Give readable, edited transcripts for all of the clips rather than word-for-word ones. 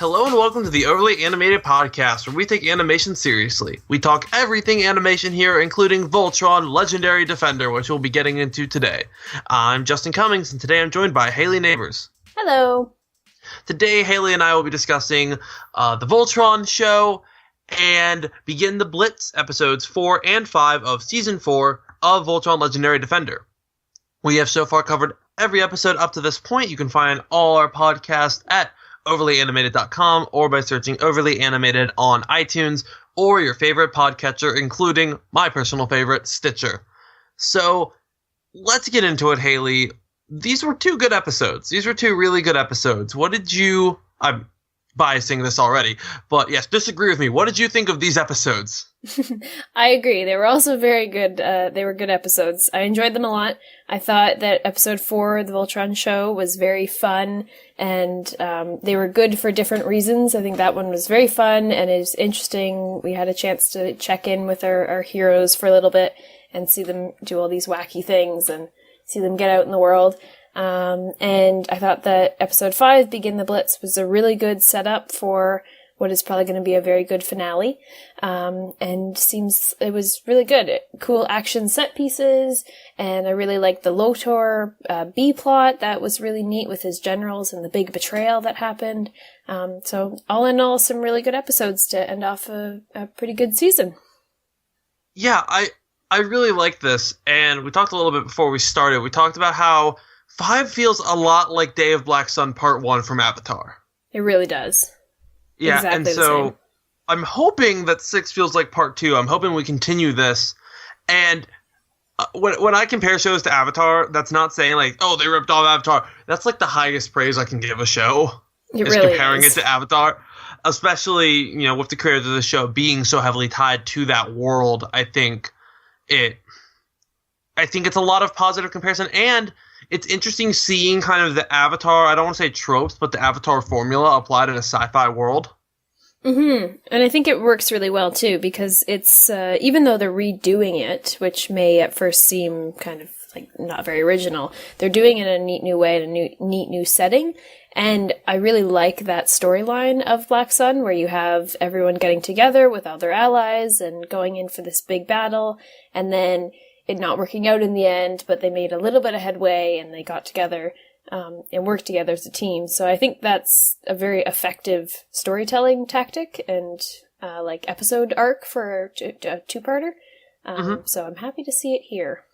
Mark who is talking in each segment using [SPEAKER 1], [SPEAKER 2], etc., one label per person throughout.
[SPEAKER 1] Hello and welcome to the Overly Animated Podcast, where we take animation seriously. We talk everything animation here, including Voltron, Legendary Defender, which we'll be getting into today. I'm Justin Cummings, and today I'm joined by Hayley Nabuurs.
[SPEAKER 2] Hello.
[SPEAKER 1] Today, Hayley and I will be discussing the Voltron show and begin the Blitz episodes 4 and 5 of Season 4 of Voltron Legendary Defender. We have so far covered every episode up to this point. You can find all our podcasts at overlyanimated.com or by searching Overly Animated on iTunes or your favorite podcatcher, including my personal favorite, Stitcher. So let's get into it, Hayley. These were two good episodes. These were two really good episodes. What did you... I'm biasing this already, but yes, disagree with me. What did you think of these episodes?
[SPEAKER 2] I agree. They were also very good. They were good episodes. I enjoyed them a lot. I thought that episode 4, the Voltron show, was very fun, and they were good for different reasons. I think that one was very fun, and it was interesting. We had a chance to check in with our heroes for a little bit and see them do all these wacky things and see them get out in the world. And I thought that episode 5, Begin the Blitz, was a really good setup for what is probably going to be a very good finale. And seems it was really good. Cool action set pieces, and I really liked the Lotor B plot. That was really neat with his generals and the big betrayal that happened. So all in all, some really good episodes to end off a pretty good season.
[SPEAKER 1] Yeah, I really like this, and we talked a little bit before we started. We talked about how 5 feels a lot like Day of Black Sun Part 1 from Avatar.
[SPEAKER 2] It really does.
[SPEAKER 1] Yeah,
[SPEAKER 2] exactly
[SPEAKER 1] and
[SPEAKER 2] the
[SPEAKER 1] so
[SPEAKER 2] same.
[SPEAKER 1] I'm hoping that 6 feels like Part 2. I'm hoping we continue this. And when I compare shows to Avatar, that's not saying like, oh, they ripped off Avatar. That's like the highest praise I can give a show.
[SPEAKER 2] It really
[SPEAKER 1] comparing
[SPEAKER 2] is.
[SPEAKER 1] it to Avatar. Especially, you know, with the creators of the show being so heavily tied to that world, I think it's a lot of positive comparison, and it's interesting seeing kind of the Avatar, I don't want to say tropes, but the Avatar formula applied in a sci-fi world.
[SPEAKER 2] Mm-hmm. And I think it works really well, too, because it's, even though they're redoing it, which may at first seem kind of like not very original, they're doing it in a neat new way, in a neat new setting. And I really like that storyline of Black Sun, where you have everyone getting together with all their allies and going in for this big battle, and then it not working out in the end, but they made a little bit of headway and they got together and worked together as a team. So I think that's a very effective storytelling tactic and like episode arc for a two-parter. So I'm happy to see it here.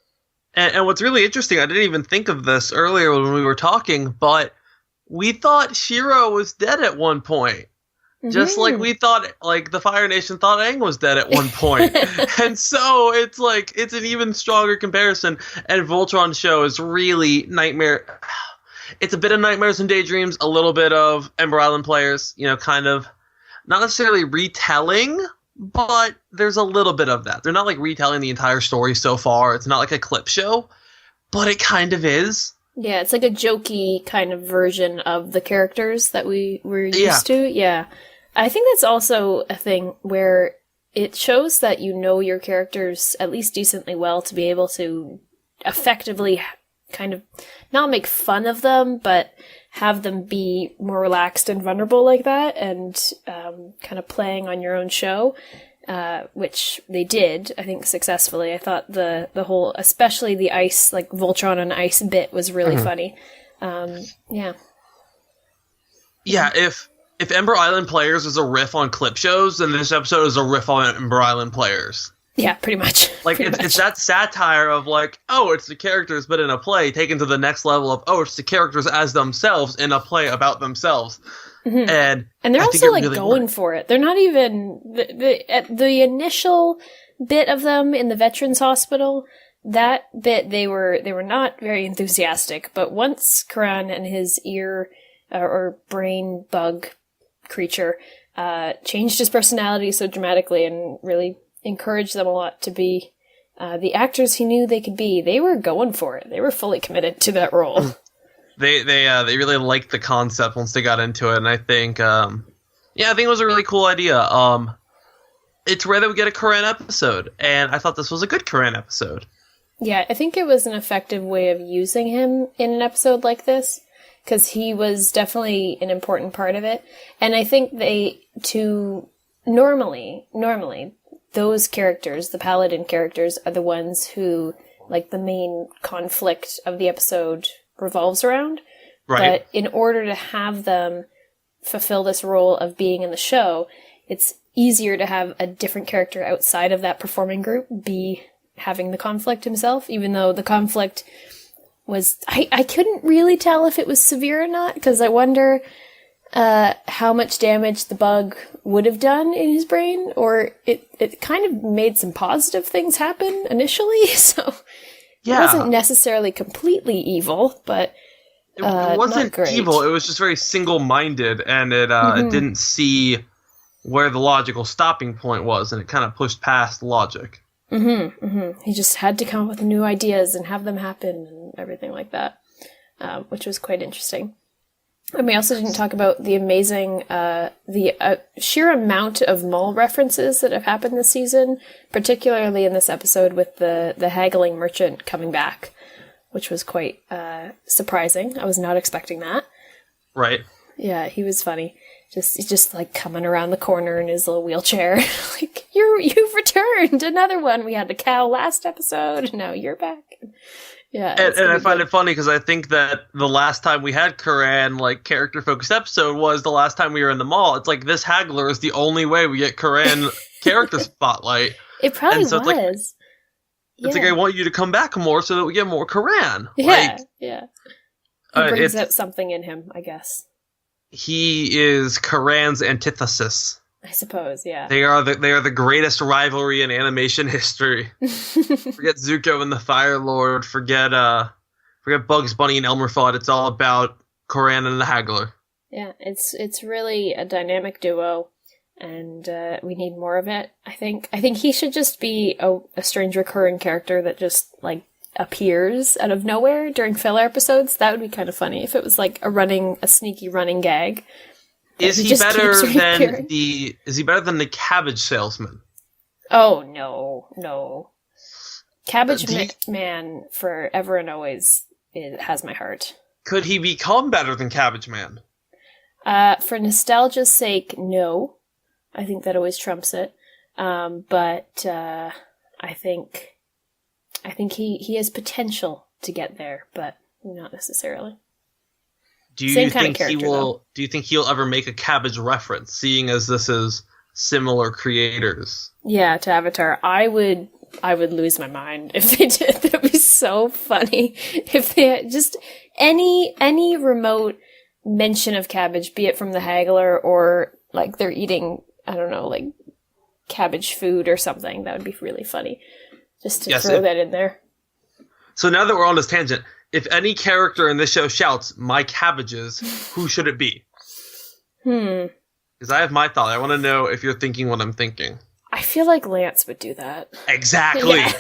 [SPEAKER 1] And what's really interesting, I didn't even think of this earlier when we were talking, but we thought Shiro was dead at one point. Just like we thought, like, the Fire Nation thought Aang was dead at one point. And so it's like, it's an even stronger comparison. And Voltron show is really nightmare. It's a bit of Nightmares and Daydreams, a little bit of Ember Island Players, you know, kind of, not necessarily retelling, but there's a little bit of that. They're not like retelling the entire story so far. It's not like a clip show, but it kind of is.
[SPEAKER 2] Yeah, it's like a jokey kind of version of the characters that we were used to. Yeah. I think that's also a thing where it shows that you know your characters at least decently well to be able to effectively kind of not make fun of them, but have them be more relaxed and vulnerable like that, and kind of playing on your own show, which they did, I think, successfully. I thought the whole, especially the ice, like Voltron on ice bit was really funny. Yeah.
[SPEAKER 1] Yeah, if Ember Island Players is a riff on clip shows, then this episode is a riff on Ember Island Players.
[SPEAKER 2] Yeah, pretty much.
[SPEAKER 1] Like, it's that satire of, like, oh, it's the characters, but in a play, taken to the next level of, oh, it's the characters as themselves in a play about themselves. And
[SPEAKER 2] they're
[SPEAKER 1] I think
[SPEAKER 2] also, like,
[SPEAKER 1] really
[SPEAKER 2] going
[SPEAKER 1] worked.
[SPEAKER 2] for it. They're not even... The initial bit of them in the Veterans Hospital, that bit, they were not very enthusiastic. But once Koran and his ear or brain bug creature changed his personality so dramatically and really encouraged them a lot to be the actors he knew they could be, they were going for it. They were fully committed to that role.
[SPEAKER 1] They really liked the concept once they got into it, and I think I think it was a really cool idea. It's rare that we get a Koran episode, and I thought this was a good Koran episode.
[SPEAKER 2] Yeah, I think it was an effective way of using him in an episode like this. because he was definitely an important part of it. And I think normally, those characters, the paladin characters, are the ones who, like, the main conflict of the episode revolves around.
[SPEAKER 1] Right.
[SPEAKER 2] But in order to have them fulfill this role of being in the show, it's easier to have a different character outside of that performing group be having the conflict himself, even though the conflict was... I couldn't really tell if it was severe or not, because I wonder how much damage the bug would have done in his brain, or it kind of made some positive things happen initially, so it wasn't necessarily completely evil, but
[SPEAKER 1] it wasn't evil, it was just very single-minded, and it didn't see where the logical stopping point was, and it kind of pushed past logic.
[SPEAKER 2] He just had to come up with new ideas and have them happen and everything like that, which was quite interesting. And we also didn't talk about the amazing, the sheer amount of mall references that have happened this season, particularly in this episode with the haggling merchant coming back, which was quite surprising. I was not expecting that.
[SPEAKER 1] Right.
[SPEAKER 2] Yeah, he was funny. He's just like coming around the corner in his little wheelchair. Like, you've returned! Another one! We had the cow last episode, and now you're back. Yeah.
[SPEAKER 1] And I find it funny because I think that the last time we had Koran, like, character-focused episode was the last time we were in the mall. It's like, this haggler is the only way we get Koran character spotlight.
[SPEAKER 2] It probably was.
[SPEAKER 1] It's like, I want you to come back more so that we get more Koran.
[SPEAKER 2] Yeah, yeah. He brings out something in him, I guess.
[SPEAKER 1] He is Koran's antithesis.
[SPEAKER 2] I suppose, yeah.
[SPEAKER 1] They are the greatest rivalry in animation history. Forget Zuko and the Fire Lord. Forget Bugs Bunny and Elmer Fudd. It's all about Koran and the Haggler.
[SPEAKER 2] Yeah, it's really a dynamic duo, and we need more of it. I think he should just be a strange recurring character that just like appears out of nowhere during filler episodes. That would be kind of funny if it was like a sneaky running gag.
[SPEAKER 1] Is he better than the cabbage salesman?
[SPEAKER 2] Oh no. Cabbage Man forever and always has my heart.
[SPEAKER 1] Could he become better than Cabbage Man?
[SPEAKER 2] For nostalgia's sake, no. I think that always trumps it. But I think he has potential to get there, but not necessarily.
[SPEAKER 1] Do you think he'll ever make a Cabbage reference, seeing as this is similar creators?
[SPEAKER 2] Yeah, to Avatar. I would lose my mind if they did. That'd be so funny. If they had just any remote mention of cabbage, be it from the haggler or like they're eating, I don't know, like cabbage food or something, that would be really funny. Just to throw that in there.
[SPEAKER 1] So now that we're on this tangent, if any character in this show shouts, "My cabbages," who should it be? Because I have my thought. I want to know if you're thinking what I'm thinking.
[SPEAKER 2] I feel like Lance would do that.
[SPEAKER 1] Exactly.
[SPEAKER 2] Yeah,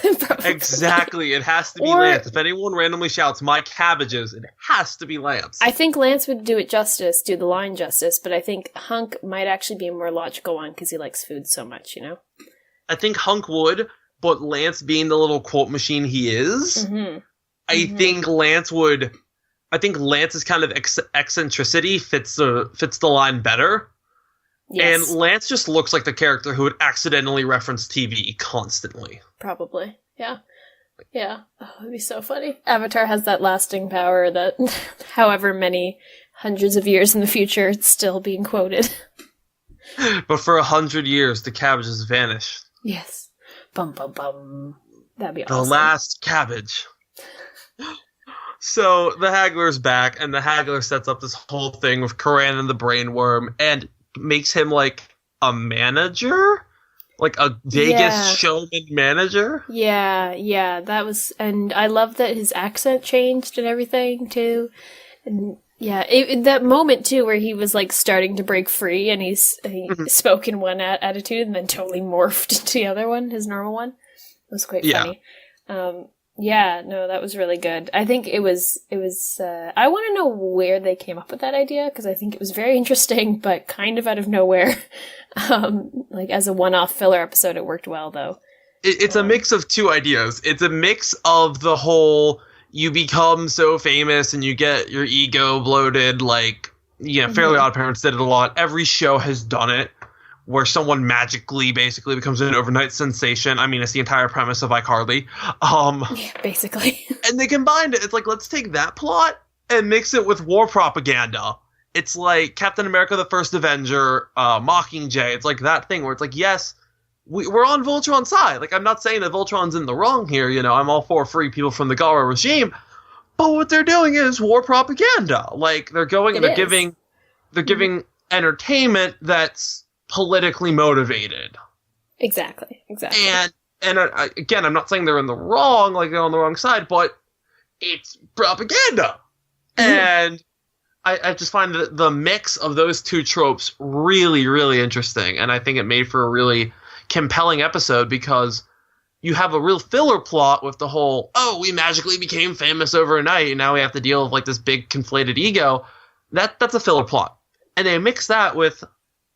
[SPEAKER 1] exactly. It has to be Lance. If anyone randomly shouts, "My cabbages," it has to be Lance.
[SPEAKER 2] I think Lance would do the line justice, but I think Hunk might actually be a more logical one because he likes food so much, you know?
[SPEAKER 1] I think Hunk would, but Lance being the little quote machine he is... I think Lance's kind of eccentricity fits the line better. Yes. And Lance just looks like the character who would accidentally reference TV constantly.
[SPEAKER 2] Probably. Yeah. Yeah. Oh, it'd be so funny. Avatar has that lasting power that however many hundreds of years in the future, it's still being quoted.
[SPEAKER 1] But for 100 years, the cabbages vanished.
[SPEAKER 2] Yes. Bum, bum, bum. That'd be awesome.
[SPEAKER 1] The last cabbage. So the Haggler's back, and the Haggler sets up this whole thing with Koran and the Brainworm, and makes him like a manager, like a Vegas showman manager. Yeah, that was, and I love that his accent changed and everything too. And yeah, that moment too where he was like starting to break free, and he spoke in one attitude and then totally morphed into the other one, his normal one. It was quite funny. Yeah, no, that was really good. I think it was, I want to know where they came up with that idea, because I think it was very interesting, but kind of out of nowhere. Like, as a one-off filler episode, it worked well, though. It's a mix of two ideas. It's a mix of the whole, you become so famous and you get your ego bloated. Like, Fairly Odd Parents did it a lot. Every show has done it, where someone magically basically becomes an overnight sensation. I mean, it's the entire premise of iCarly.
[SPEAKER 2] Yeah, basically.
[SPEAKER 1] And they combined it. It's like, let's take that plot and mix it with war propaganda. It's like Captain America the First Avenger, Mockingjay. It's like that thing where it's like, yes, we're on Voltron's side. Like, I'm not saying that Voltron's in the wrong here. I'm all for freeing people from the Gara regime. But what they're doing is war propaganda. Like, they're going and they're giving entertainment that's politically motivated.
[SPEAKER 2] Exactly.
[SPEAKER 1] And again, I'm not saying they're in the wrong, like they're on the wrong side, but it's propaganda. And I just find that the mix of those two tropes really, really interesting. And I think it made for a really compelling episode because you have a real filler plot with the whole, we magically became famous overnight and now we have to deal with like this big conflated ego. That's a filler plot. And they mix that with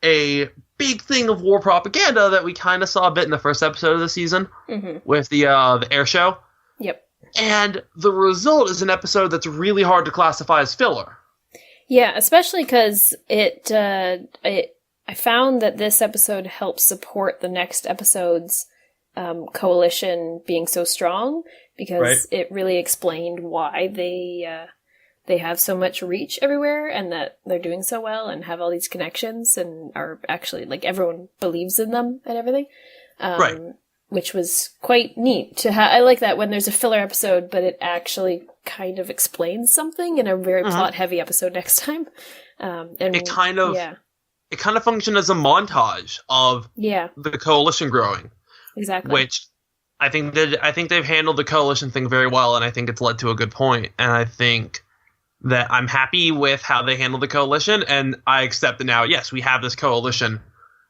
[SPEAKER 1] a big thing of war propaganda that we kind of saw a bit in the first episode of the season with the air show.
[SPEAKER 2] Yep.
[SPEAKER 1] And the result is an episode that's really hard to classify as filler.
[SPEAKER 2] Yeah, especially because I found that this episode helped support the next episode's coalition being so strong because it really explained why they have so much reach everywhere and that they're doing so well and have all these connections and are actually, like, everyone believes in them and everything. Which was quite neat to have. I like that when there's a filler episode, but it actually kind of explains something in a very plot-heavy episode next time. And
[SPEAKER 1] it kind of functioned as a montage of the coalition growing.
[SPEAKER 2] Exactly.
[SPEAKER 1] Which I think they've handled the coalition thing very well, and I think it's led to a good point. And I think that I'm happy with how they handled the coalition, and I accept that now, yes, we have this coalition.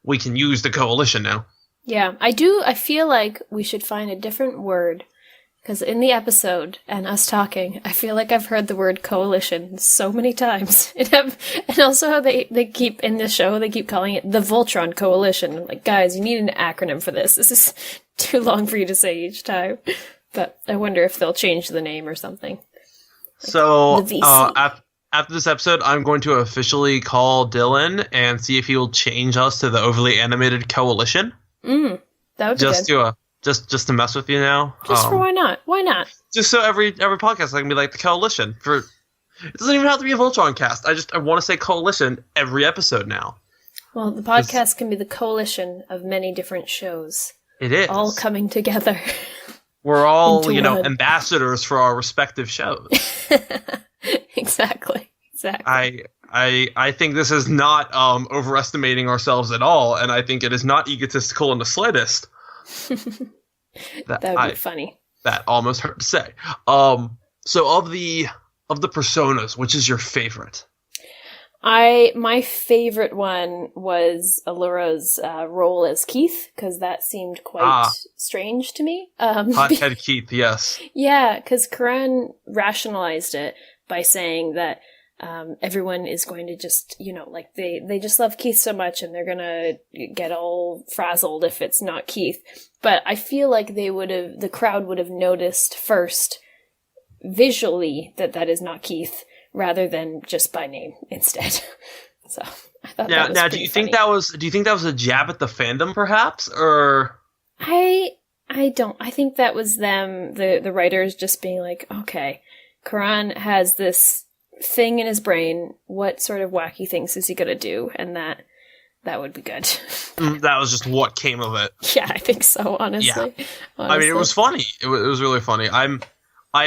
[SPEAKER 1] We can use the coalition now.
[SPEAKER 2] Yeah, I feel like we should find a different word, because in the episode, and us talking, I feel like I've heard the word coalition so many times. And also how they keep, in the show, they keep calling it the Voltron Coalition. I'm like, guys, you need an acronym for this. This is too long for you to say each time. But I wonder if they'll change the name or something.
[SPEAKER 1] So, after this episode, I'm going to officially call Dylan and see if he will change us to the overly animated coalition.
[SPEAKER 2] That would be good.
[SPEAKER 1] Just to mess with you now.
[SPEAKER 2] Just for why not? Why not?
[SPEAKER 1] Just so every podcast I can be like the coalition. It doesn't even have to be a Voltron cast. I want to say coalition every episode now.
[SPEAKER 2] Well, the podcast can be the coalition of many different shows.
[SPEAKER 1] It is.
[SPEAKER 2] All coming together.
[SPEAKER 1] We're all, ambassadors for our respective shows.
[SPEAKER 2] Exactly.
[SPEAKER 1] I think this is not overestimating ourselves at all, and I think it is not egotistical in the slightest.
[SPEAKER 2] That would be funny.
[SPEAKER 1] That almost hurt to say. So of the personas, which is your favorite?
[SPEAKER 2] My favorite one was Allura's role as Keith, because that seemed quite strange to me.
[SPEAKER 1] Hothead Keith, yes.
[SPEAKER 2] Yeah, because Koran rationalized it by saying that everyone is going to just, they just love Keith so much and they're going to get all frazzled if it's not Keith. But I feel like the crowd would have noticed first visually that is not Keith, rather than just by name instead. So I thought that was
[SPEAKER 1] do you think that was a jab at the fandom perhaps, or
[SPEAKER 2] I don't. I think that was them, the writers, just being like, okay, Koran has this thing in his brain. What sort of wacky things is he gonna do? And that would be good.
[SPEAKER 1] That was just what came of it.
[SPEAKER 2] Yeah, I think so. Honestly.
[SPEAKER 1] I mean, it was funny. It was really funny. I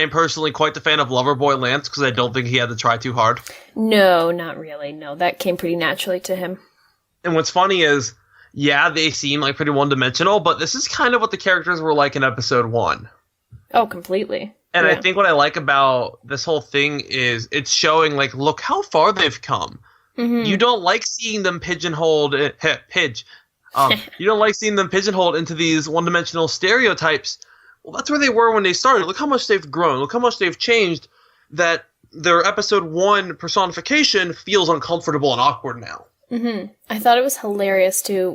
[SPEAKER 1] am personally quite the fan of Loverboy Lance because I don't think he had to try too hard.
[SPEAKER 2] No, not really. No, that came pretty naturally to him.
[SPEAKER 1] And what's funny is, they seem like pretty one-dimensional, but this is kind of what the characters were like in episode 1.
[SPEAKER 2] Oh, completely.
[SPEAKER 1] And I think what I like about this whole thing is it's showing, like, look how far they've come. Mm-hmm. You don't like seeing them pigeonholed... You don't like seeing them pigeonholed into these one-dimensional stereotypes. Well, that's where they were when they started. Look how much they've grown. Look how much they've changed, that their episode 1 personification feels uncomfortable and awkward now.
[SPEAKER 2] I thought it was hilarious too,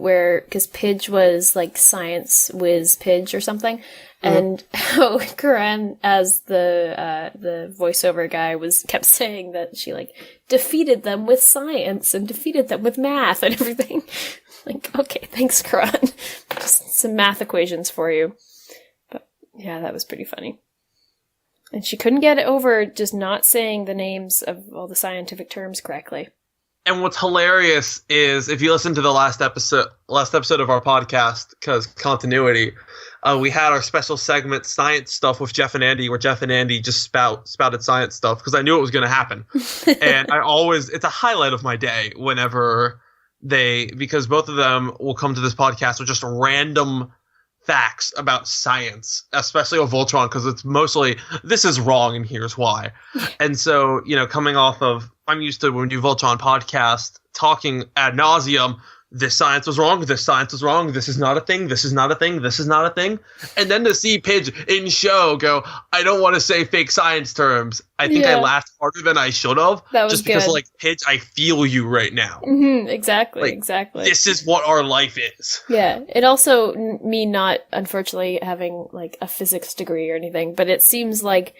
[SPEAKER 2] because Pidge was like science whiz Pidge or something, and how Koran, as the voiceover guy, kept saying that she like defeated them with science and defeated them with math and everything. Like, okay, thanks, Koran. Just some math equations for you. But yeah, that was pretty funny. And she couldn't get over just not saying the names of all the scientific terms correctly.
[SPEAKER 1] And what's hilarious is if you listen to the last episode of our podcast, because continuity, we had our special segment Science Stuff with Jeff and Andy, where Jeff and Andy just spouted science stuff because I knew it was going to happen. And it's a highlight of my day whenever because both of them will come to this podcast with just random facts about science, especially of Voltron, because it's mostly, this is wrong and here's why. And so, coming off of, I'm used to when we do Voltron podcast, talking ad nauseum, this science was wrong, this science was wrong, this is not a thing, this is not a thing, this is not a thing. And then to see Pidge in show go, I don't want to say fake science terms. I think I laughed harder than I should have.
[SPEAKER 2] That was
[SPEAKER 1] just
[SPEAKER 2] good.
[SPEAKER 1] Because, like, Pidge, I feel you right now.
[SPEAKER 2] Exactly.
[SPEAKER 1] This is what our life is.
[SPEAKER 2] Yeah. It also, me not, unfortunately, having, like, a physics degree or anything, but it seems like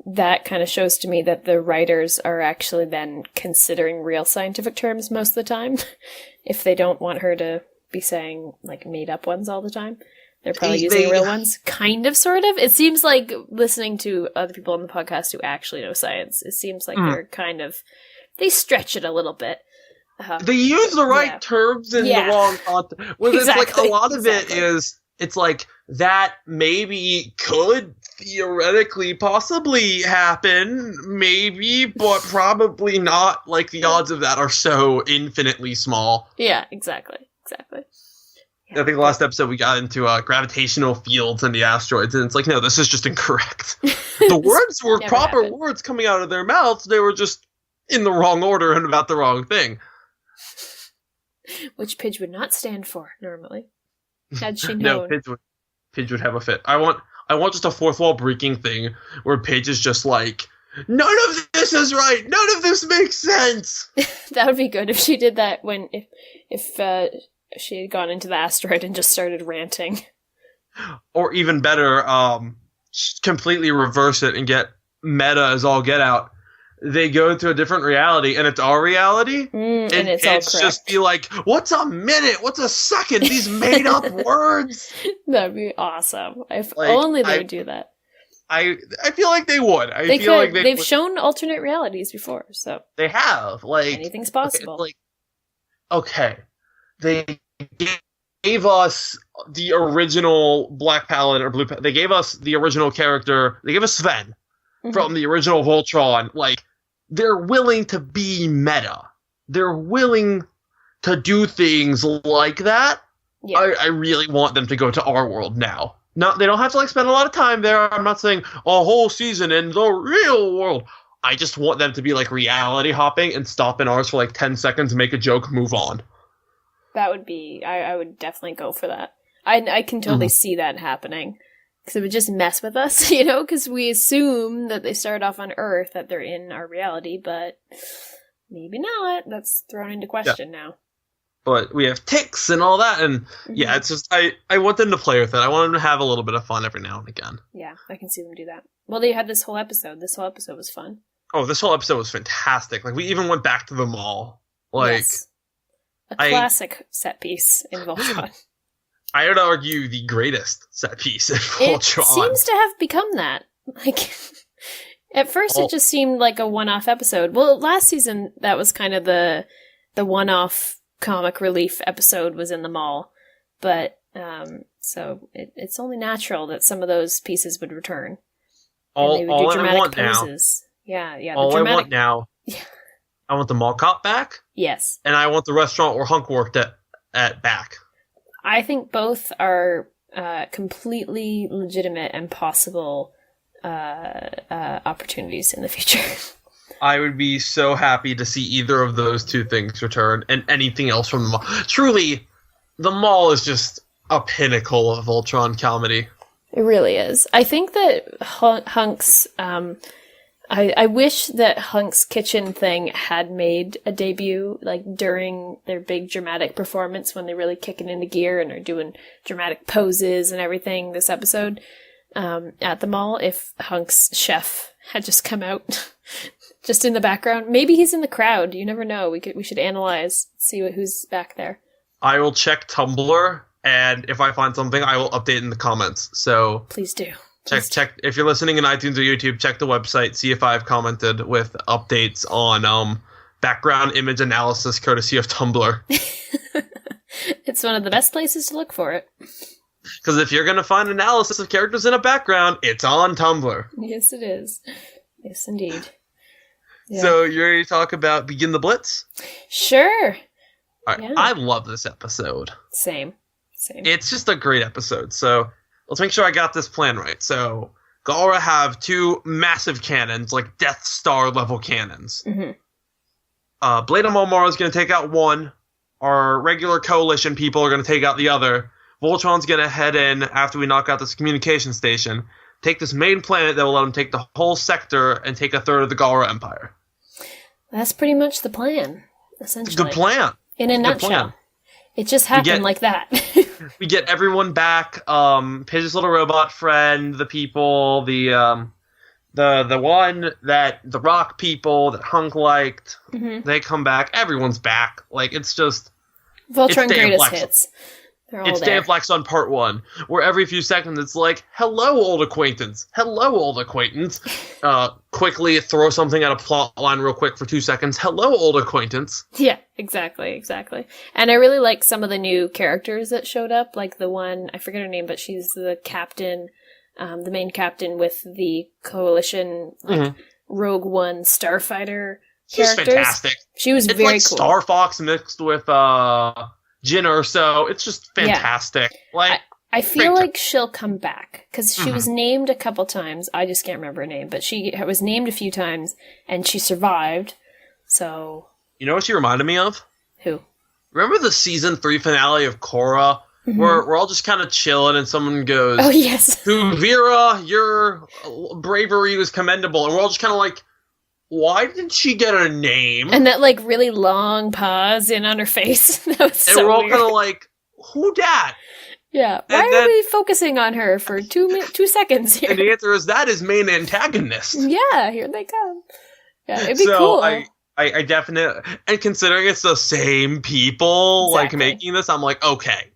[SPEAKER 2] that kind of shows to me that the writers are actually then considering real scientific terms most of the time. If they don't want her to be saying, like, made-up ones all the time. They're probably using real ones. Kind of, sort of. It seems like, listening to other people on the podcast who actually know science, it seems like they're kind of, they stretch it a little bit.
[SPEAKER 1] They use the right terms in the wrong context. Well,
[SPEAKER 2] Exactly.
[SPEAKER 1] It's like, a lot of it is, it's like, that maybe could theoretically possibly happen, maybe, but probably not. Like, the odds of that are so infinitely small.
[SPEAKER 2] Yeah, exactly.
[SPEAKER 1] I think the last episode we got into gravitational fields and the asteroids, and it's like, no, this is just incorrect. The words were proper words coming out of their mouths, they were just in the wrong order and about the wrong thing.
[SPEAKER 2] Which Pidge would not stand for, normally. Had she known.
[SPEAKER 1] No, Pidge would have a fit. I want just a fourth wall breaking thing where Pidge is just like, none of this is right. None of this makes sense.
[SPEAKER 2] That would be good if she did that if she had gone into the asteroid and just started ranting.
[SPEAKER 1] Or even better, completely reverse it and get meta as all get out. They go into a different reality, and it's our reality,
[SPEAKER 2] and it's all correct.
[SPEAKER 1] Just be like, what's a minute? What's a second? These made-up words.
[SPEAKER 2] That'd be awesome. If only they would do that.
[SPEAKER 1] I feel like they would.
[SPEAKER 2] They've shown alternate realities before, so
[SPEAKER 1] they have. Like,
[SPEAKER 2] anything's possible.
[SPEAKER 1] Okay, they gave us the original Black Palette or Blue Palette. They gave us the original character. They gave us Sven from the original Voltron. Like, they're willing to be meta. They're willing to do things like that. Yeah. I really want them to go to our world now. They don't have to spend a lot of time there. I'm not saying a whole season in the real world. I just want them to be reality hopping and stop in ours for 10 seconds, make a joke, move on.
[SPEAKER 2] That would be, I would definitely go for that. I can totally see that happening. Because it would just mess with us, because we assume that they start off on Earth, that they're in our reality, but maybe not. That's thrown into question now.
[SPEAKER 1] But we have ticks and all that, and it's just, I want them to play with it. I want them to have a little bit of fun every now and again.
[SPEAKER 2] Yeah, I can see them do that. Well, they had this whole episode. This whole episode was fun.
[SPEAKER 1] Oh, this whole episode was fantastic. We even went back to the mall.
[SPEAKER 2] Yes. A classic set piece in Voltron.
[SPEAKER 1] I would argue the greatest set piece in Voltron.
[SPEAKER 2] It seems to have become that. At first it just seemed like a one-off episode. Well, last season, that was kind of the one-off comic relief episode was in the mall. But, so it's only natural that some of those pieces would return.
[SPEAKER 1] All I want
[SPEAKER 2] poses. Now. Yeah.
[SPEAKER 1] All I want now, I want the mall cop back.
[SPEAKER 2] Yes.
[SPEAKER 1] And I want the restaurant where Hunk worked at back.
[SPEAKER 2] I think both are completely legitimate and possible opportunities in the future.
[SPEAKER 1] I would be so happy to see either of those two things return and anything else from the mall. Truly, the mall is just a pinnacle of Voltron comedy.
[SPEAKER 2] It really is. I think that Hunk's I wish that Hunk's kitchen thing had made a debut, like, during their big dramatic performance when they really kick it into gear and are doing dramatic poses and everything this episode at the mall. If Hunk's chef had just come out just in the background. Maybe he's in the crowd. You never know. We should analyze, see who's back there.
[SPEAKER 1] I will check Tumblr, and if I find something, I will update in the comments. So
[SPEAKER 2] please do.
[SPEAKER 1] Check if you're listening in iTunes or YouTube, check the website, see if I've commented with updates on background image analysis courtesy of Tumblr.
[SPEAKER 2] It's one of the best places to look for it.
[SPEAKER 1] Because if you're going to find analysis of characters in a background, it's on Tumblr.
[SPEAKER 2] Yes, it is. Yes, indeed. Yeah.
[SPEAKER 1] So you ready to talk about Begin the Blitz?
[SPEAKER 2] Sure.
[SPEAKER 1] All right. Yeah. I love this episode.
[SPEAKER 2] Same.
[SPEAKER 1] It's just a great episode. So let's make sure I got this plan right. So Galra have two massive cannons, like Death Star level cannons.
[SPEAKER 2] Mm-hmm.
[SPEAKER 1] Blade of Momora is going to take out one. Our regular coalition people are going to take out the other. Voltron's going to head in after we knock out this communication station, take this main planet that will let him take the whole sector and take a third of the Galra Empire.
[SPEAKER 2] That's pretty much the plan, essentially.
[SPEAKER 1] Good plan.
[SPEAKER 2] In a nutshell. It just happened like that.
[SPEAKER 1] We get everyone back. Pidge's little robot friend, the people, the one that the rock people that Hunk liked, they come back. Everyone's back. Like, it's just...
[SPEAKER 2] Voltron greatest hits.
[SPEAKER 1] It's Day of Flex on part 1, where every few seconds it's like, hello, old acquaintance. Hello, old acquaintance. Quickly throw something at a plot line real quick for 2 seconds. Hello, old acquaintance.
[SPEAKER 2] Yeah, exactly. And I really like some of the new characters that showed up, like the one, I forget her name, but she's the captain, the main captain with the Coalition, Rogue One Starfighter
[SPEAKER 1] She's
[SPEAKER 2] characters.
[SPEAKER 1] Fantastic.
[SPEAKER 2] She was very
[SPEAKER 1] cool.
[SPEAKER 2] It's like
[SPEAKER 1] Star Fox mixed with, Jin Urso. It's just fantastic.
[SPEAKER 2] Yeah. Like I feel like she'll come back because she was named a couple times. I just can't remember her name, but she was named a few times and she survived. So
[SPEAKER 1] you know what she reminded me of?
[SPEAKER 2] Who?
[SPEAKER 1] Remember the season 3 finale of Korra, where we're all just kind of chilling and someone goes,
[SPEAKER 2] "Oh yes,
[SPEAKER 1] Vera, your bravery was commendable," and we're all just kind of like, why did she get a name?
[SPEAKER 2] And that, like, really long pause in on her face. That was so weird.
[SPEAKER 1] And we're all kind of like, who dat?
[SPEAKER 2] Yeah. Why are we focusing on her for 2 seconds here?
[SPEAKER 1] And the answer is, that is main antagonist.
[SPEAKER 2] Yeah, here they come. Yeah, it'd be cool.
[SPEAKER 1] I definitely... And considering it's the same people, like, making this, I'm like, okay.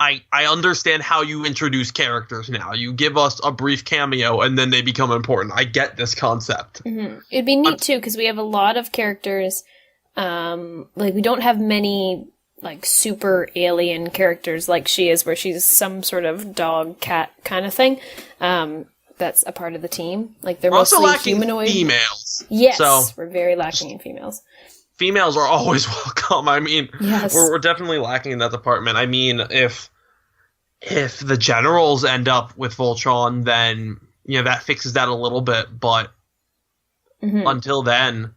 [SPEAKER 1] I understand how you introduce characters now. You give us a brief cameo, and then they become important. I get this concept.
[SPEAKER 2] It'd be neat, too, because we have a lot of characters. Like, we don't have many, like, super alien characters like she is, where she's some sort of dog, cat kind of thing. That's a part of the team. Like, they're
[SPEAKER 1] also
[SPEAKER 2] mostly
[SPEAKER 1] lacking
[SPEAKER 2] humanoid.
[SPEAKER 1] Females.
[SPEAKER 2] Yes, so we're very lacking in females.
[SPEAKER 1] Females are always welcome. I mean,
[SPEAKER 2] yes.
[SPEAKER 1] we're definitely lacking in that department. I mean, if the generals end up with Voltron, then, you know, that fixes that a little bit. But until then,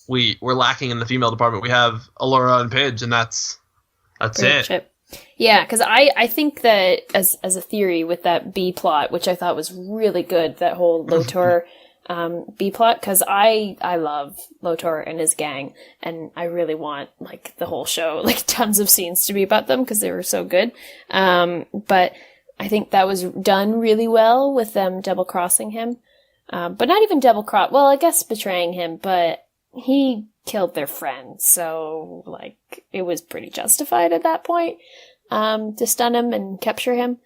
[SPEAKER 1] we're lacking in the female department. We have Allura and Pidge, and that's it.
[SPEAKER 2] Yeah, because I think that as a theory with that B plot, which I thought was really good, that whole Lotor B plot, because I love Lotor and his gang, and I really want, like, the whole show, like, tons of scenes to be about them because they were so good. But I think that was done really well with them double crossing him, but not even double cross. Well, I guess betraying him, but he killed their friend, so, like, it was pretty justified at that point to stun him and capture him.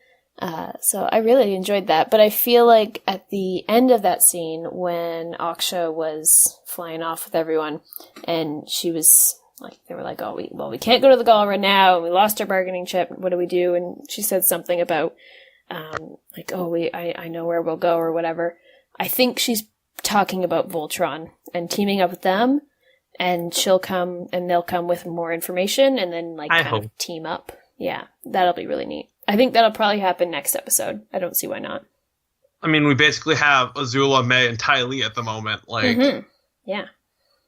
[SPEAKER 2] So I really enjoyed that, but I feel like at the end of that scene when Aksha was flying off with everyone and she was like, they were like, we can't go to the Galra now and we lost our bargaining chip. What do we do? And she said something about, like, I know where we'll go or whatever. I think she's talking about Voltron and teaming up with them, and she'll come and they'll come with more information and then, like, kind of team up. Yeah, that'll be really neat. I think that'll probably happen next episode. I don't see why not.
[SPEAKER 1] I mean, we basically have Azula, May, and Ty Lee at the moment. Like,
[SPEAKER 2] yeah.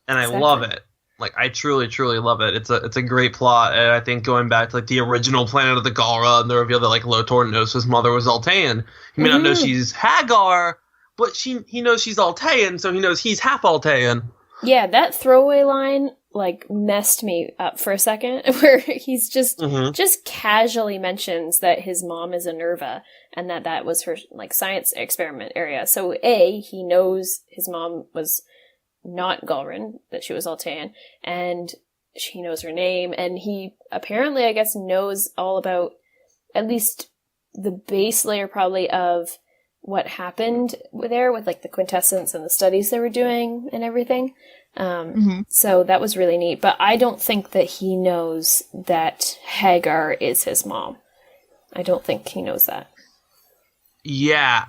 [SPEAKER 1] And I love it. Like, I truly, truly love it. It's a great plot, and I think going back to, like, the original planet of the Galra and the reveal that, like, Lotor knows his mother was Altean. He may not know she's Hagar, but he knows she's Altean, so he knows he's half Altean.
[SPEAKER 2] Yeah, that throwaway line, like, messed me up for a second, where he's just casually mentions that his mom is a Nerva, and that was her, like, science experiment area. So, A, he knows his mom was not Gulrin, that she was Altean, and she knows her name, and he apparently, I guess, knows all about, at least the base layer probably, of what happened there with, like, the quintessence and the studies they were doing and everything. So that was really neat. But I don't think that he knows that Hagar is his mom. I don't think he knows that.
[SPEAKER 1] Yeah,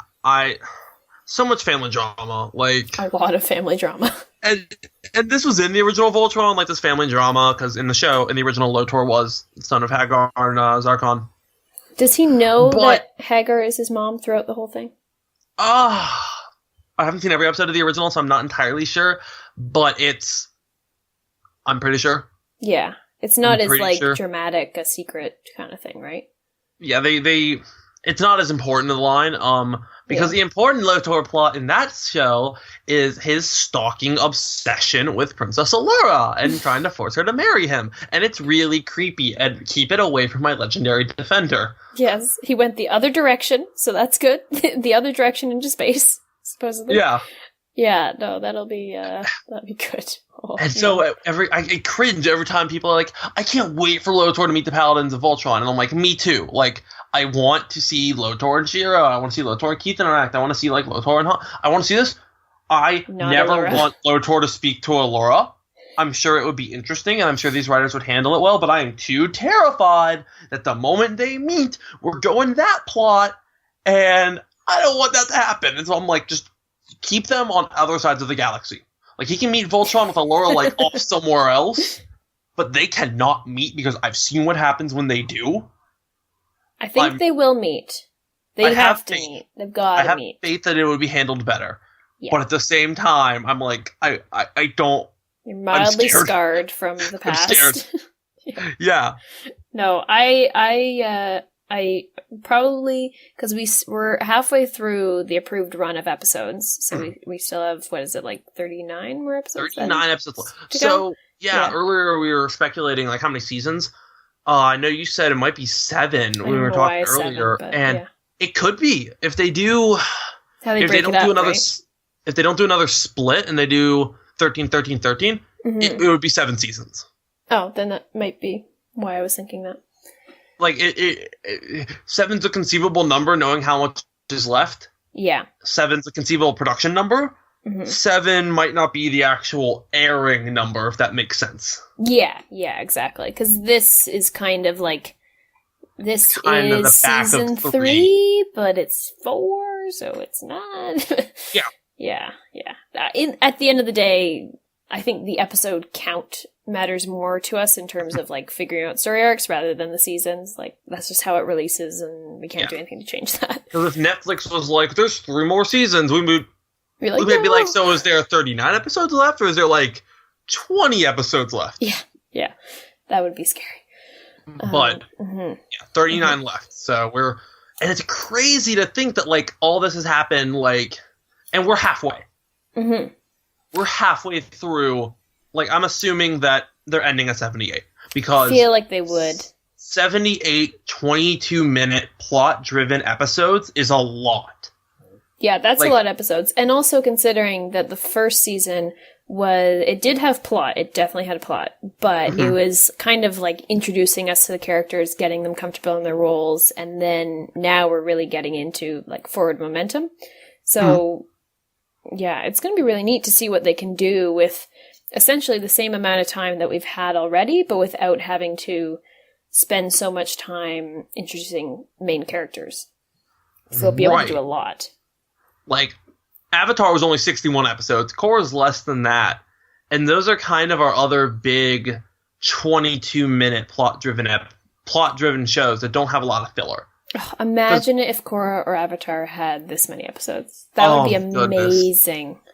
[SPEAKER 1] so much family drama, like
[SPEAKER 2] a lot of family drama.
[SPEAKER 1] And this was in the original Voltron, like this family drama, because in the original, Lotor was the son of Hagar and Zarkon.
[SPEAKER 2] Does he know that Hagar is his mom throughout the whole thing?
[SPEAKER 1] I haven't seen every episode of the original, so I'm not entirely sure. But I'm pretty sure.
[SPEAKER 2] Yeah, it's not as like dramatic a secret kind of thing, right?
[SPEAKER 1] Yeah, it's not as important to the line. Because the important Lotor plot in that show is his stalking obsession with Princess Allura and trying to force her to marry him. And it's really creepy, and keep it away from my legendary defender.
[SPEAKER 2] Yes, he went the other direction, so that's good. The other direction into space, supposedly.
[SPEAKER 1] Yeah.
[SPEAKER 2] Yeah, no, that'll be good. Oh,
[SPEAKER 1] and so I cringe every time people are like, I can't wait for Lotor to meet the Paladins of Voltron. And I'm like, me too. Like, I want to see Lotor and Shiro. I want to see Lotor and Keith interact. I want to see, like, Lotor and I want to see this. I never want Lotor to speak to Allura. I'm sure it would be interesting, and I'm sure these writers would handle it well, but I am too terrified that the moment they meet, we're going that plot, and I don't want that to happen. And so I'm like, just keep them on other sides of the galaxy. Like, he can meet Voltron with Allura, like, off somewhere else, but they cannot meet because I've seen what happens when they do.
[SPEAKER 2] I think they will meet. They have to meet. They've got to meet.
[SPEAKER 1] I have faith that it would be handled better. Yeah. But at the same time, I'm like, I don't...
[SPEAKER 2] You're mildly scarred from the past.
[SPEAKER 1] I'm scared. Yeah.
[SPEAKER 2] No, I probably, because we're halfway through the approved run of episodes, so we still have, what is it, like 39 more episodes?
[SPEAKER 1] 39 episodes. So, yeah, earlier we were speculating, like, how many seasons. I know you said it might be 7 when we were talking earlier, it could be if they do. If they don't do another split and they do 13, 13, 13, it would be 7 seasons.
[SPEAKER 2] Oh, then that might be why I was thinking that.
[SPEAKER 1] Like, 7's a conceivable number, knowing how much is left.
[SPEAKER 2] Yeah.
[SPEAKER 1] 7's a conceivable production number. 7 might not be the actual airing number, if that makes sense.
[SPEAKER 2] Yeah, exactly. Because this is kind of like, this is season 3, but it's 4, so it's not. Yeah. At the end of the day, I think the episode count matters more to us in terms of, like, figuring out story arcs rather than the seasons. Like, that's just how it releases, and we can't do anything to change that.
[SPEAKER 1] Because if Netflix was like, there's 3 more seasons, we would be like, so is there 39 episodes left, or is there, like, 20 episodes left?
[SPEAKER 2] Yeah. That would be scary.
[SPEAKER 1] But, 39 left. So and it's crazy to think that, like, all this has happened, like, and we're halfway. We're halfway through. Like, I'm assuming that they're ending at 78. Because
[SPEAKER 2] I feel like they would.
[SPEAKER 1] 78 22-minute plot-driven episodes is a lot.
[SPEAKER 2] Yeah, that's a lot of episodes. And also considering that the first season it did have plot. It definitely had a plot. But it was kind of like introducing us to the characters, getting them comfortable in their roles, and then now we're really getting into, like, forward momentum. So, yeah, it's going to be really neat to see what they can do with essentially the same amount of time that we've had already, but without having to spend so much time introducing main characters. So they'll be able to do a lot.
[SPEAKER 1] Like, Avatar was only 61 episodes. Korra's less than that. And those are kind of our other big 22-minute plot-driven shows that don't have a lot of filler.
[SPEAKER 2] Oh, imagine if Korra or Avatar had this many episodes. That would be amazing. Goodness.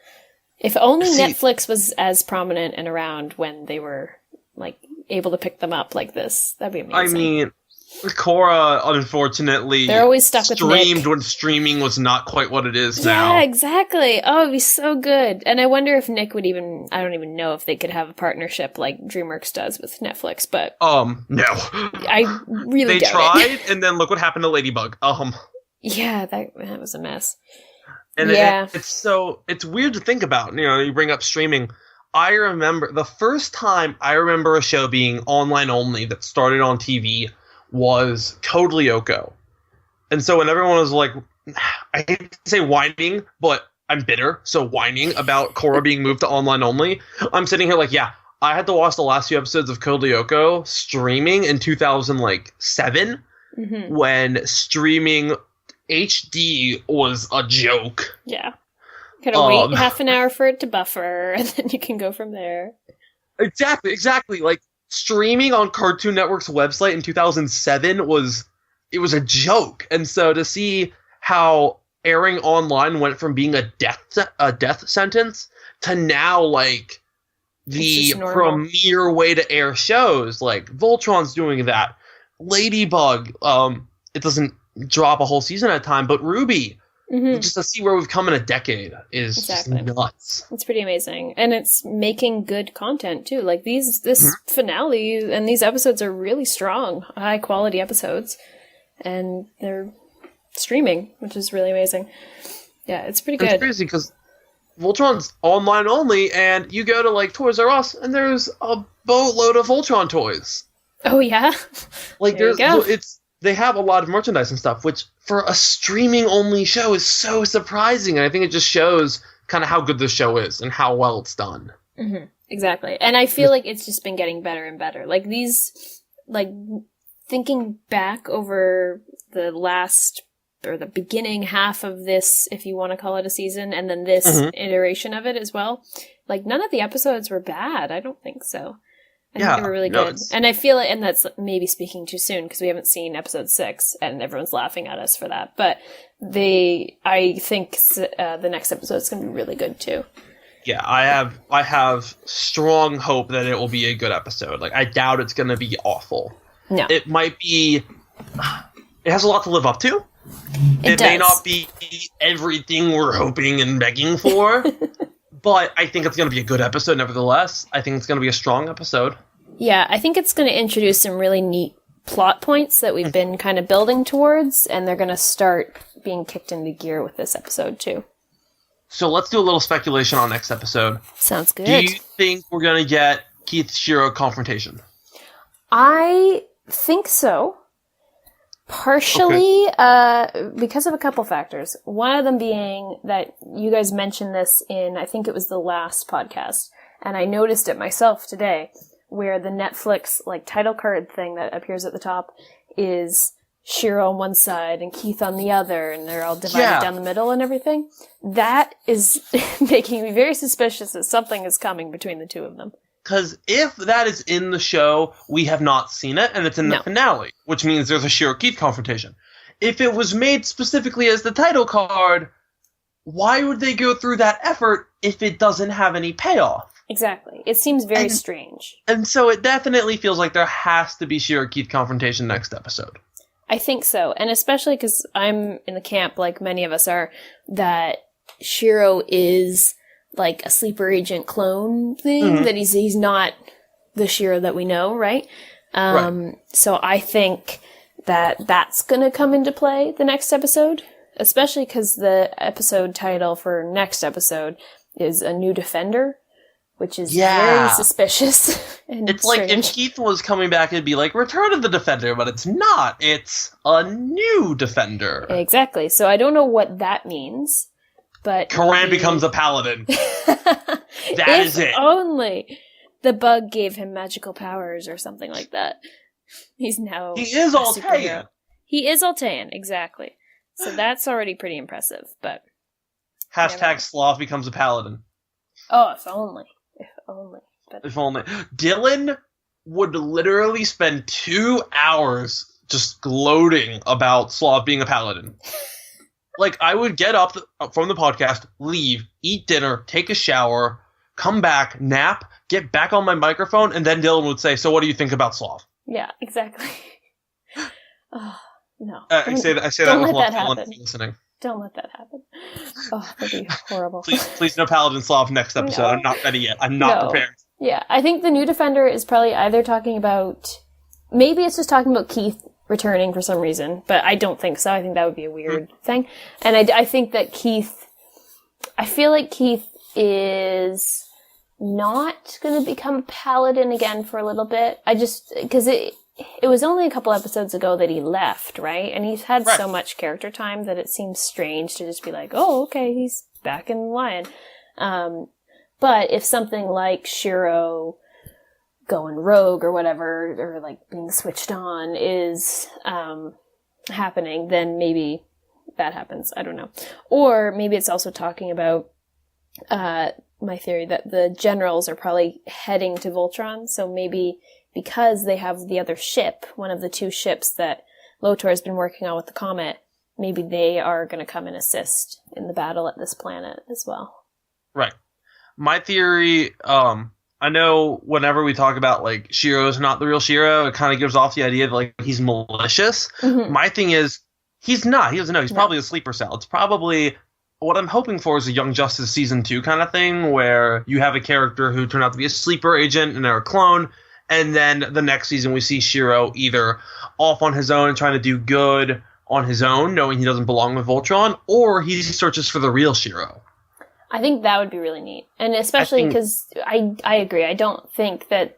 [SPEAKER 2] If only Netflix was as prominent and around when they were, like, able to pick them up like this. That'd be amazing.
[SPEAKER 1] I mean, Korra, unfortunately,
[SPEAKER 2] They're always stuck with
[SPEAKER 1] streamed
[SPEAKER 2] Nick.
[SPEAKER 1] when streaming was not quite what it is now.
[SPEAKER 2] Yeah, exactly. Oh, it'd be so good. And I wonder if Nick would even, I don't even know if they could have a partnership like DreamWorks does with Netflix, but
[SPEAKER 1] No.
[SPEAKER 2] I really
[SPEAKER 1] They
[SPEAKER 2] doubt
[SPEAKER 1] tried,
[SPEAKER 2] it.
[SPEAKER 1] and then look what happened to Ladybug.
[SPEAKER 2] Yeah, that was a mess.
[SPEAKER 1] And
[SPEAKER 2] Yeah.
[SPEAKER 1] it's weird to think about. You bring up streaming. I remember the first time I remember a show being online only that started on TV was Code Lyoko. And so when everyone was like, I hate to say whining, but I'm bitter, so whining about Korra being moved to online only, I'm sitting here like, yeah, I had to watch the last few episodes of Code Lyoko streaming in 2007 when streaming HD was a joke.
[SPEAKER 2] Yeah. Gotta wait half an hour for it to buffer, and then you can go from there.
[SPEAKER 1] Exactly. Like, streaming on Cartoon Network's website in 2007 was a joke. And so to see how airing online went from being a death sentence to now, like, the premier way to air shows, like Voltron's doing that. Ladybug, it doesn't drop a whole season at a time, but Ruby, just to see where we've come in a decade is just nuts.
[SPEAKER 2] It's pretty amazing. And it's making good content too. Like this finale and these episodes are really strong, high quality episodes. And they're streaming, which is really amazing. Yeah, it's pretty good.
[SPEAKER 1] It's crazy because Voltron's online only, and you go to like Toys R Us, and there's a boatload of Voltron toys.
[SPEAKER 2] Oh yeah,
[SPEAKER 1] like they have a lot of merchandise and stuff, which for a streaming only show is so surprising. And I think it just shows kind of how good the show is and how well it's done.
[SPEAKER 2] Mm-hmm. Exactly, and I feel like it's just been getting better and better. Like thinking back over the last or the beginning half of this, if you want to call it a season, and then this iteration of it as well, like none of the episodes were bad. I don't think so. I think they were really good. And I feel it, and that's maybe speaking too soon because we haven't seen episode 6 and everyone's laughing at us for that. But I think the next episode is going to be really good too.
[SPEAKER 1] Yeah, I have strong hope that it will be a good episode. Like, I doubt it's going to be awful.
[SPEAKER 2] No.
[SPEAKER 1] It might be... It has a lot to live up to. It may not be everything we're hoping and begging for, but I think it's going to be a good episode nevertheless. I think it's going to be a strong episode.
[SPEAKER 2] Yeah, I think it's going to introduce some really neat plot points that we've been kind of building towards, and they're going to start being kicked into gear with this episode too.
[SPEAKER 1] So let's do a little speculation on next episode.
[SPEAKER 2] Sounds good.
[SPEAKER 1] Do you think we're going to get Keith-Shiro confrontation?
[SPEAKER 2] I think so. Partially because of a couple factors. One of them being that you guys mentioned this in, I think it was the last podcast, and I noticed it myself today, where the Netflix title card thing that appears at the top is Shiro on one side and Keith on the other, and they're all divided down the middle and everything. That is making me very suspicious that something is coming between the two of them.
[SPEAKER 1] Because if that is in the show, we have not seen it, and it's in the finale, which means there's a Shiro-Keith confrontation. If it was made specifically as the title card, why would they go through that effort if it doesn't have any payoff?
[SPEAKER 2] Exactly. It seems very strange.
[SPEAKER 1] And so it definitely feels like there has to be Shiro-Keith confrontation next episode.
[SPEAKER 2] I think so, and especially because I'm in the camp, like many of us are, that Shiro is like a sleeper agent clone thing, that he's not the Shiro that we know, right? So I think that that's going to come into play the next episode, especially because the episode title for next episode is A New Defender, which is very suspicious. And
[SPEAKER 1] it's strange. Like if Keith was coming back, it'd be like Return of the Defender, but it's not. It's A New Defender.
[SPEAKER 2] Exactly. So I don't know what that means. But
[SPEAKER 1] Koran becomes a paladin. That is it.
[SPEAKER 2] Only the bug gave him magical powers or something like that. He is
[SPEAKER 1] Altean.
[SPEAKER 2] He is Altean, exactly. So that's already pretty impressive. But
[SPEAKER 1] hashtag Sloth becomes a paladin.
[SPEAKER 2] Oh, if only. If only.
[SPEAKER 1] If only. Dylan would literally spend 2 hours just gloating about Sloth being a paladin. Like, I would get up from the podcast, leave, eat dinner, take a shower, come back, nap, get back on my microphone, and then Dylan would say, so what do you think about Sloth?
[SPEAKER 2] Yeah, exactly. Oh, no.
[SPEAKER 1] I say that
[SPEAKER 2] don't
[SPEAKER 1] with
[SPEAKER 2] let
[SPEAKER 1] one
[SPEAKER 2] that
[SPEAKER 1] feeling
[SPEAKER 2] happen.
[SPEAKER 1] listening.
[SPEAKER 2] Don't let that happen. Oh, that'd be horrible.
[SPEAKER 1] Please, no Paladin Slav next episode.
[SPEAKER 2] No.
[SPEAKER 1] I'm not ready yet. I'm not prepared.
[SPEAKER 2] Yeah, I think the new Defender is probably either talking about... Maybe it's just talking about Keith returning for some reason, but I don't think so. I think that would be a weird thing. And I think that Keith... I feel like Keith is not going to become Paladin again for a little bit. Because it was only a couple episodes ago that he left, right? And he's had so much character time that it seems strange to just be like, oh, okay, he's back in the Lion. But if something like Shiro going rogue or whatever, or like being switched on is happening, then maybe that happens. I don't know. Or maybe it's also talking about my theory that the generals are probably heading to Voltron. So maybe because they have the other ship, one of the two ships that Lotor has been working on with the Comet, maybe they are going to come and assist in the battle at this planet as well.
[SPEAKER 1] Right. My theory, I know whenever we talk about, like, Shiro's not the real Shiro, it kind of gives off the idea that, like, he's malicious. Mm-hmm. My thing is, he's not. He doesn't know. He's probably a sleeper cell. It's probably... What I'm hoping for is a Young Justice Season 2 kind of thing, where you have a character who turned out to be a sleeper agent and they're a clone, and then the next season we see Shiro either off on his own and trying to do good on his own, knowing he doesn't belong with Voltron, or he searches for the real Shiro.
[SPEAKER 2] I think that would be really neat. And especially because I agree. I don't think that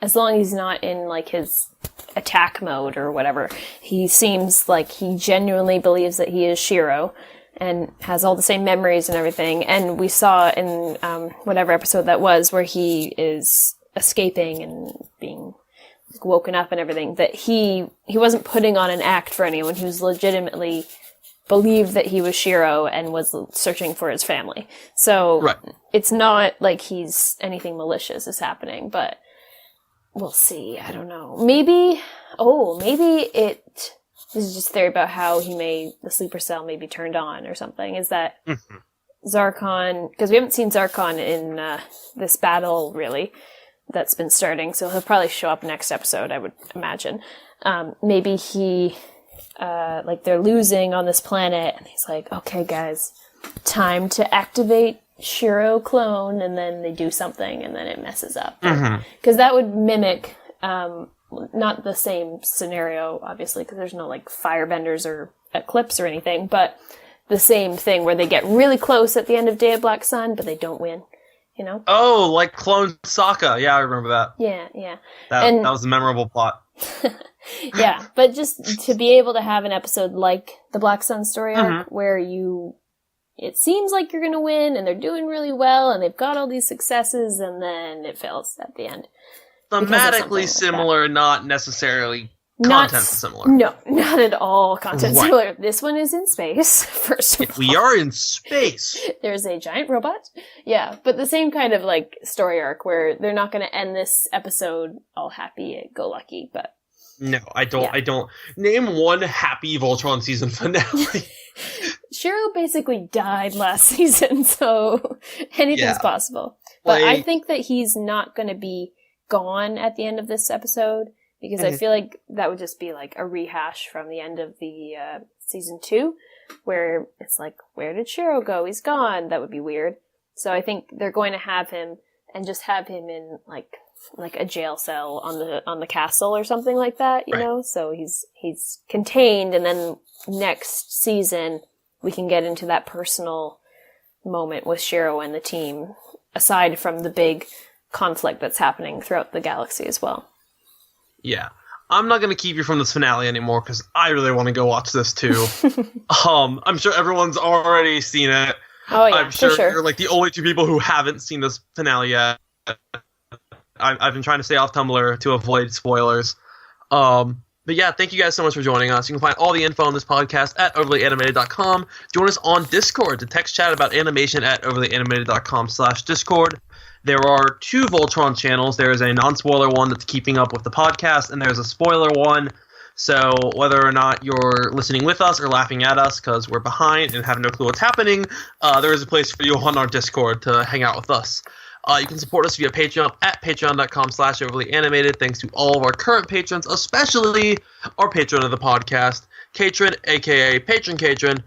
[SPEAKER 2] as long as he's not in like his attack mode or whatever, he seems like he genuinely believes that he is Shiro and has all the same memories and everything. And we saw in whatever episode that was where he is escaping and being woken up and everything, that he wasn't putting on an act for anyone. He was legitimately believed that he was Shiro and was searching for his family. So It's not like he's anything malicious is happening, but we'll see. I don't know. Maybe this is just a theory about how the sleeper cell may be turned on or something, is that Zarkon, because we haven't seen Zarkon in this battle really that's been starting, so he'll probably show up next episode, I would imagine. Maybe he... they're losing on this planet, and he's like, okay, guys, time to activate Shiro clone, and then they do something, and then it messes up. Because that would mimic, not the same scenario, obviously, because there's no, like, firebenders or eclipse or anything, but the same thing where they get really close at the end of Day of Black Sun, but they don't win, you know?
[SPEAKER 1] Oh, like Clone Sokka. Yeah, I remember that.
[SPEAKER 2] Yeah.
[SPEAKER 1] That was a memorable plot.
[SPEAKER 2] Yeah, but just to be able to have an episode like the Black Sun story arc where it seems like you're going to win and they're doing really well and they've got all these successes and then it fails at the end.
[SPEAKER 1] Thematically similar, not necessarily content similar.
[SPEAKER 2] No, not at all content similar. This one is in space, first of all.
[SPEAKER 1] We are in space.
[SPEAKER 2] There's a giant robot. Yeah, but the same kind of like story arc where they're not going to end this episode all happy-go-lucky, but...
[SPEAKER 1] No, I don't. Yeah. I don't. Name one happy Voltron season finale.
[SPEAKER 2] Shiro basically died last season, so anything's possible. But I think that he's not going to be gone at the end of this episode, because I feel like that would just be like a rehash from the end of the season 2, where it's like, where did Shiro go? He's gone. That would be weird. So I think they're going to have him and just have him in like a jail cell on the castle or something like that, you know? So he's contained, and then next season we can get into that personal moment with Shiro and the team, aside from the big conflict that's happening throughout the galaxy as well.
[SPEAKER 1] Yeah. I'm not going to keep you from this finale anymore, because I really want to go watch this too. I'm sure everyone's already seen it.
[SPEAKER 2] Oh yeah,
[SPEAKER 1] I'm sure,
[SPEAKER 2] for sure.
[SPEAKER 1] You're like the only two people who haven't seen this finale yet. I've been trying to stay off Tumblr to avoid spoilers. But yeah, thank you guys so much for joining us. You can find all the info on this podcast at overlyanimated.com. Join us on Discord to text chat about animation at overlyanimated.com/Discord. There are 2 Voltron channels. There is a non-spoiler one that's keeping up with the podcast, and there's a spoiler one. So whether or not you're listening with us or laughing at us because we're behind and have no clue what's happening, there is a place for you on our Discord to hang out with us. You can support us via Patreon at patreon.com/overlyanimated. Thanks to all of our current patrons, especially our patron of the podcast, Katrin, aka Patron Katrin.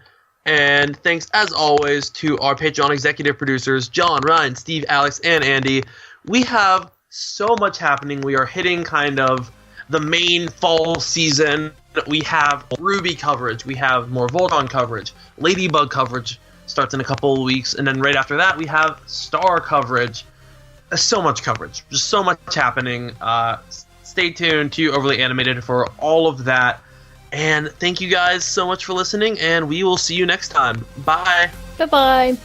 [SPEAKER 1] And thanks, as always, to our Patreon executive producers, John, Ryan, Steve, Alex, and Andy. We have so much happening. We are hitting kind of the main fall season. We have Ruby coverage. We have more Voltron coverage. Ladybug coverage starts in a couple of weeks. And then right after that, we have Star coverage. So much coverage. Just so much happening. Stay tuned to Overly Animated for all of that. And thank you guys so much for listening. And we will see you next time. Bye.
[SPEAKER 2] Bye-bye.